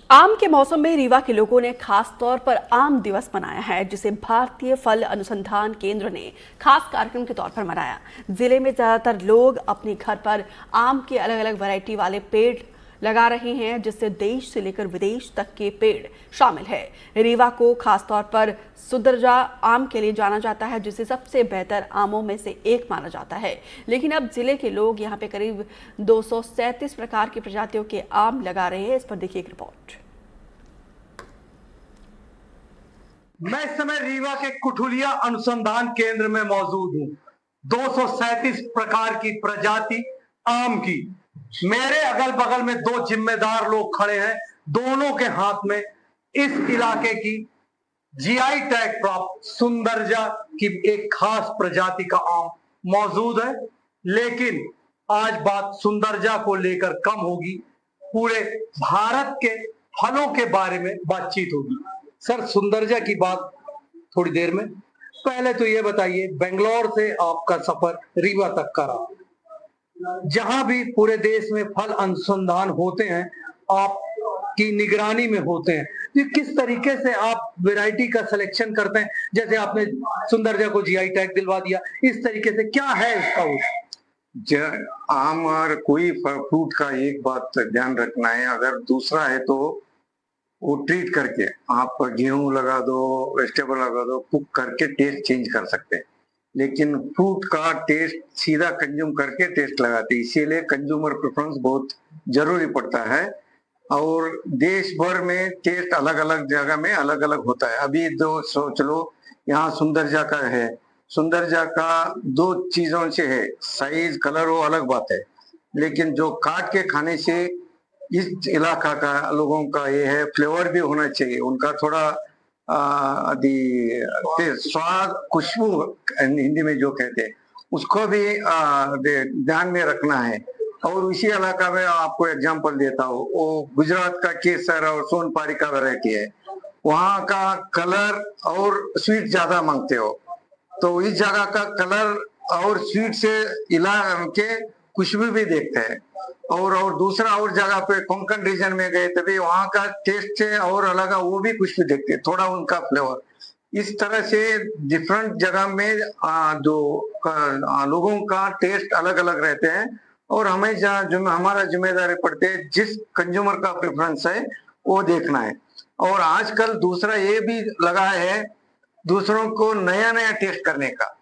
आम के मौसम में रीवा के लोगों ने खास तौर पर आम दिवस मनाया है, जिसे भारतीय फल अनुसंधान केंद्र ने खास कार्यक्रम के तौर पर मनाया। जिले में ज्यादातर लोग अपने घर पर आम के अलग अलग वैरायटी वाले पेड़ लगा रहे हैं, जिससे देश से लेकर विदेश तक के पेड़ शामिल है। रीवा को खास तौर पर सुंदरजा आम के लिए जाना जाता है, जिसे सबसे बेहतर आमों में से एक माना जाता है। लेकिन अब जिले के लोग यहाँ पे करीब 237 प्रकार की प्रजातियों के आम लगा रहे हैं। इस पर देखिए एक रिपोर्ट। मैं इस समय रीवा के कुठुलिया अनुसंधान केंद्र में मौजूद हूँ। 237 प्रकार की प्रजाति आम की। मेरे अगल बगल में दो जिम्मेदार लोग खड़े हैं। दोनों के हाथ में इस इलाके की जीआई टैग प्राप्त सुंदरजा की एक खास प्रजाति का आम मौजूद है। लेकिन आज बात सुंदरजा को लेकर कम होगी, पूरे भारत के फलों के बारे में बातचीत होगी। सर, सुंदरजा की बात थोड़ी देर में। पहले तो ये बताइए, बेंगलोर से आपका सफर रीवा तक का रहा। जहां भी पूरे देश में फल अनुसंधान होते हैं, आपकी निगरानी में होते हैं, तो किस तरीके से आप वैरायटी का सिलेक्शन करते हैं? जैसे आपने सुंदरजा को जीआई टैग दिलवा दिया, इस तरीके से क्या है इसका? आम और कोई फ्रूट का एक बात ध्यान रखना है, अगर दूसरा है तो वो ट्रीट करके, आप गेहूं लगा दो, वेजिटेबल लगा दो, कुक करके टेस्ट चेंज कर सकते हैं। लेकिन फ्रूट का टेस्ट सीधा कंज्यूम करके टेस्ट लगाते हैं, इसीलिए कंज्यूमर प्रेफरेंस बहुत जरूरी पड़ता है। और देश भर में टेस्ट अलग अलग जगह में अलग अलग होता है। अभी जो सोच लो, यहाँ सुंदरजा का है, सुंदरजा का दो चीजों से है, साइज कलर वो अलग बात है, लेकिन जो काट के खाने से इस इलाका का लोगों का ये है, फ्लेवर भी होना चाहिए उनका, थोड़ा स्वाद, खुशबू हिंदी में जो कहते हैं, उसको भी ध्यान में रखना है। और इसी इलाका में आपको एग्जांपल देता हूँ, वो गुजरात का केसर और सोनपारी का वैरायटी है, वहाँ का कलर और स्वीट ज्यादा मांगते हो, तो इस जगह का कलर और स्वीट से इला के खुशबू भी देखते हैं। और दूसरा और जगह पे कोंकण रीजन में गए तभी वहाँ का टेस्ट से और अलग, वो भी खुशबू देखते हैं, थोड़ा उनका फ्लेवर। इस तरह से डिफरेंट जगह में लोगों का टेस्ट अलग अलग रहते हैं। और हमें हमारा जिम्मेदारी पड़ती है, जिस कंज्यूमर का प्रेफरेंस है वो देखना है। और आजकल दूसरा ये भी लगा है, दूसरों को नया नया टेस्ट करने का।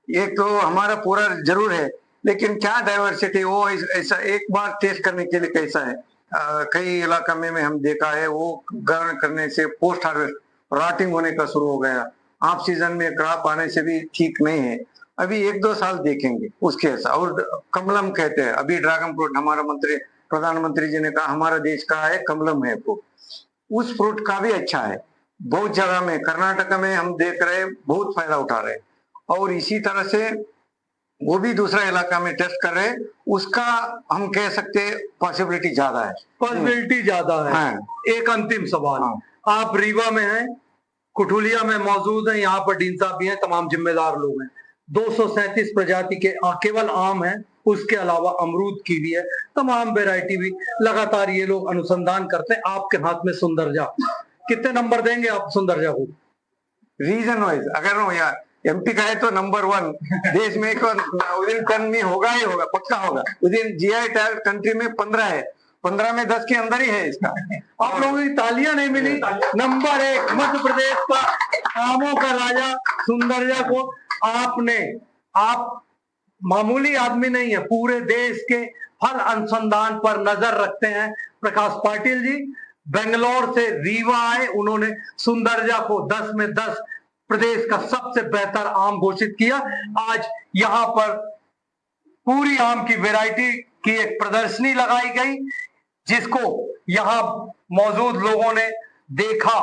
एक तो हमारा पूरा जरूर है, लेकिन क्या डाइवर्सिटी, वो ऐसा एक बार टेस्ट करने के लिए कैसा है। कई इलाका में हम देखा है, वो ग्रहण करने से पोस्ट हार्वेस्ट रॉटिंग होने का शुरू हो गया। ऑफ सीजन में क्रॉप आने से भी ठीक नहीं है। अभी 1-2 साल देखेंगे उसके ऐसा। और कमलम कहते हैं, अभी ड्रैगन फ्रूट हमारा प्रधानमंत्री जी ने कहा हमारा देश का है, कमलम है फ्रूट, उस फ्रूट का भी अच्छा है। बहुत जगह में कर्नाटक में हम देख रहे हैं, बहुत फायदा उठा रहे हैं। और इसी तरह से वो भी दूसरा इलाका में टेस्ट कर रहे हैं, उसका हम कह सकते हैं पॉसिबिलिटी ज्यादा है। पॉसिबिलिटी ज्यादा है। हाँ। एक अंतिम सवाल। हाँ। आप रीवा में हैं, कुठुलिया में मौजूद हैं, यहाँ पर डीन साहब भी हैं, तमाम जिम्मेदार लोग हैं। 237 प्रजाति के केवल आम है, उसके अलावा अमरूद की भी है, तमाम वेराइटी भी लगातार ये लोग अनुसंधान करते हैं। आपके हाथ में सुंदरजा, कितने नंबर देंगे आप सुंदरजा को? रीजन वाइज अगर एमपी का है तो नंबर 1 देश में, विदिन 10 में होगा ही होगा, पक्का होगा। विदिन जीआई टैग कंट्री में 15 है, 15 में 10 के अंदर ही है इसका। आप लोगों की तालियां नहीं मिली। नंबर 1 मध्य प्रदेश का आमों का राजा सुंदरजा को आप मामूली आदमी नहीं है, पूरे देश के फल अनुसंधान पर नजर रखते हैं। प्रकाश पाटिल जी बेंगलोर से रीवा आए, उन्होंने सुंदरजा को 10 में 10 प्रदेश का सबसे बेहतर आम घोषित किया। आज यहाँ पर पूरी आम की वैरायटी की एक प्रदर्शनी लगाई गई, जिसको यहाँ मौजूद लोगों ने देखा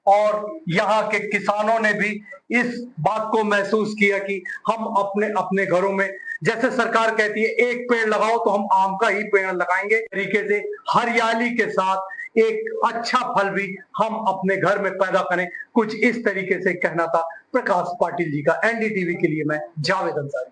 और यहाँ के किसानों ने भी इस बात को महसूस किया कि हम अपने अपने घरों में, जैसे सरकार कहती है एक पेड़ लगाओ, तो हम आम का ही पेड़ लगाएंगे। तरीके से हरियाली के साथ एक अच्छा फल भी हम अपने घर में पैदा करें, कुछ इस तरीके से कहना था प्रकाश पाटिल जी का। एनडीटीवी के लिए मैं जावेद अंसारी।